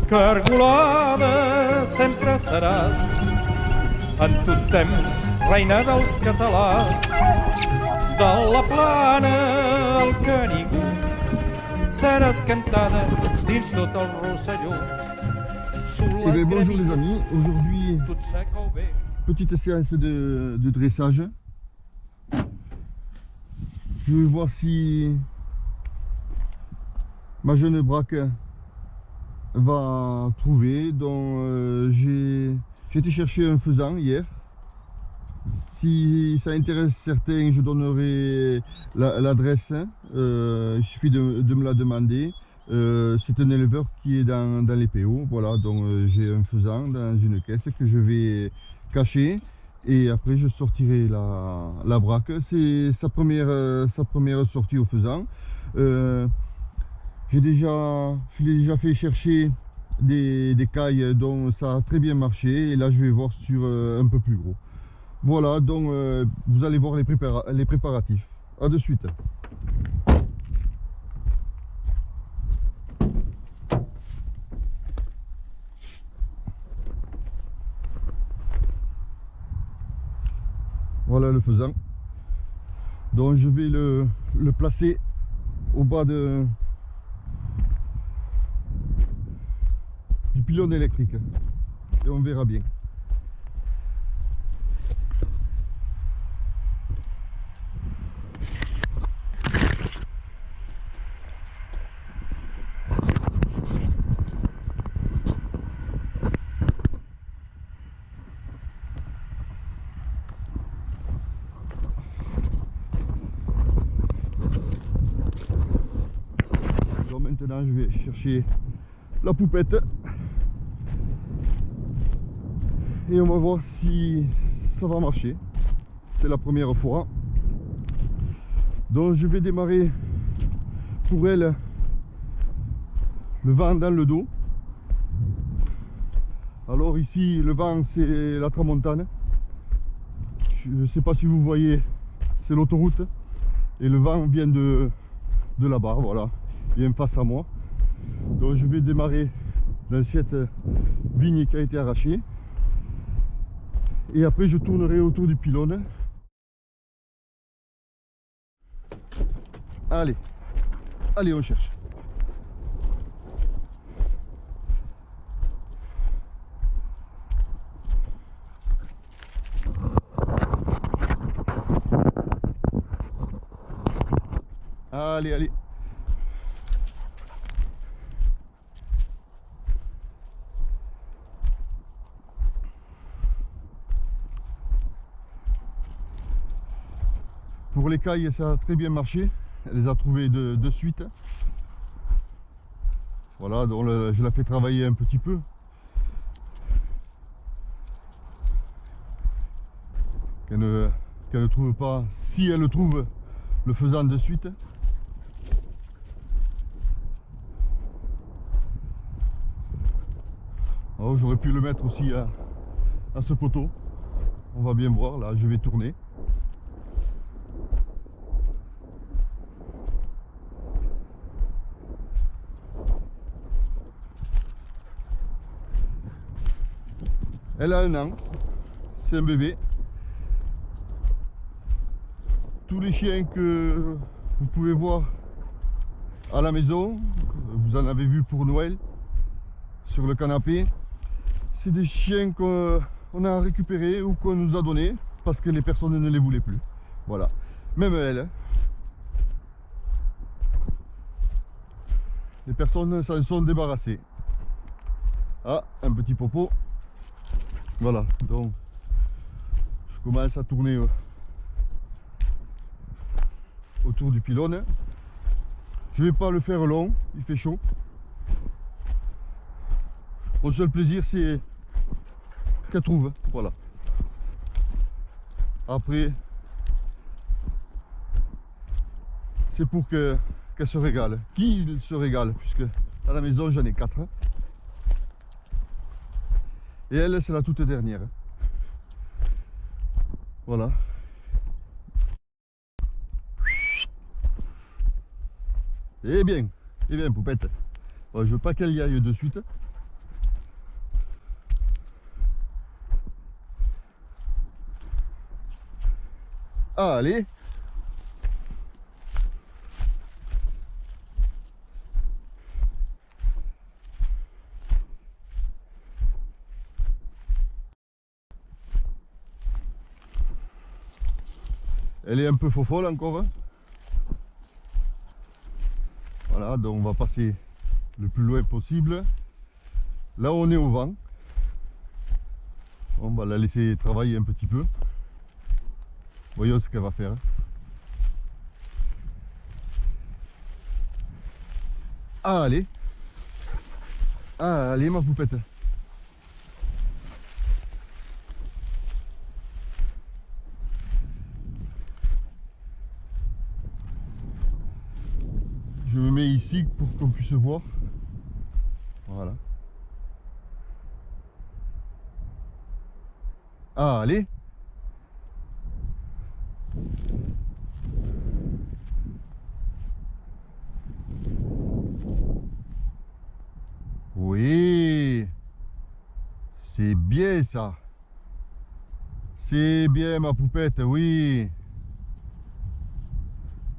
Cargolada sempre seràs, en tot temps reina dels catalans, de la plana al Canigó, seràs cantada dins tot el Rosselló. Eh bien, bonjour les amis, aujourd'hui petite séance de dressage. Je vais voir si ma jeune braque va trouver. Donc j'ai été chercher un faisan hier. Si ça intéresse certains, je donnerai l'adresse. Il suffit de me la demander. C'est un éleveur qui est dans les PO. Voilà, donc j'ai un faisan dans une caisse que je vais cacher. Et après je sortirai la braque. C'est sa première sortie au faisan. Je l'ai déjà fait chercher des cailles, donc ça a très bien marché. Et là je vais voir sur un peu plus gros. Voilà, donc vous allez voir les préparatifs. A de suite. Voilà le faisan. Donc je vais le placer au bas du pylône électrique. Et on verra bien. Maintenant je vais chercher la poupette et on va voir si ça va marcher. C'est la première fois, donc je vais démarrer pour elle le vent dans le dos. Alors ici le vent c'est la tramontane, je ne sais pas si vous voyez, c'est l'autoroute et le vent vient de là-bas, voilà, vient face à moi. Donc je vais démarrer dans cette vigne qui a été arrachée et après je tournerai autour du pylône. Allez, on cherche. Allez. Pour les cailles, ça a très bien marché. Elle les a trouvées de suite. Voilà, donc je la fais travailler un petit peu. Qu'elle ne trouve pas, si elle le trouve, le faisant de suite. Alors j'aurais pu le mettre aussi à ce poteau. On va bien voir, là je vais tourner. Elle a 1 an, c'est un bébé. Tous les chiens que vous pouvez voir à la maison, vous en avez vu pour Noël, sur le canapé, c'est des chiens qu'on a récupérés ou qu'on nous a donnés parce que les personnes ne les voulaient plus. Voilà, même elle. Les personnes s'en sont débarrassées. Ah, un petit popo. Voilà, donc je commence à tourner autour du pylône. Je vais pas le faire long, il fait chaud. Mon seul plaisir c'est qu'elle trouve, voilà. Après, c'est pour qu'elle se régale. Qu'il se régale, puisque à la maison j'en ai 4. Et elle, c'est la toute dernière. Voilà. Eh bien, poupette. Bon, je veux pas qu'elle y aille de suite. Allez. Elle est un peu folle encore. Voilà, donc on va passer le plus loin possible. Là on est au vent. On va la laisser travailler un petit peu. Voyons ce qu'elle va faire. Allez. Allez ma poupette. Je me mets ici pour qu'on puisse voir. Voilà. Allez. Oui. C'est bien ça. C'est bien ma poupette, oui.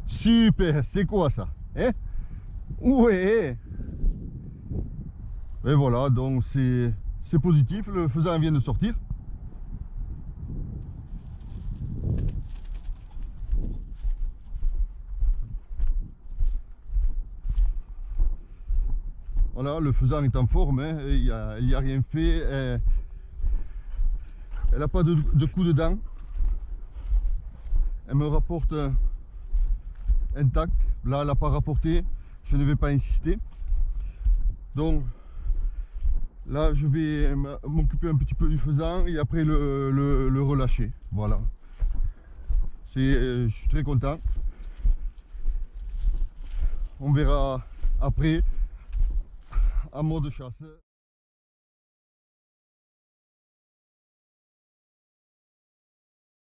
Super, c'est quoi ça? Hein? Ouais. Et voilà, donc c'est positif, le faisan vient de sortir. Voilà, le faisan est en forme, hein, il n'y a rien fait. Elle n'a pas de coup de dent. Elle me rapporte intact. Là, elle n'a pas rapporté. Je ne vais pas insister. Donc, là, je vais m'occuper un petit peu du faisan et après le relâcher. Voilà. Je suis très content. On verra après en mode chasse.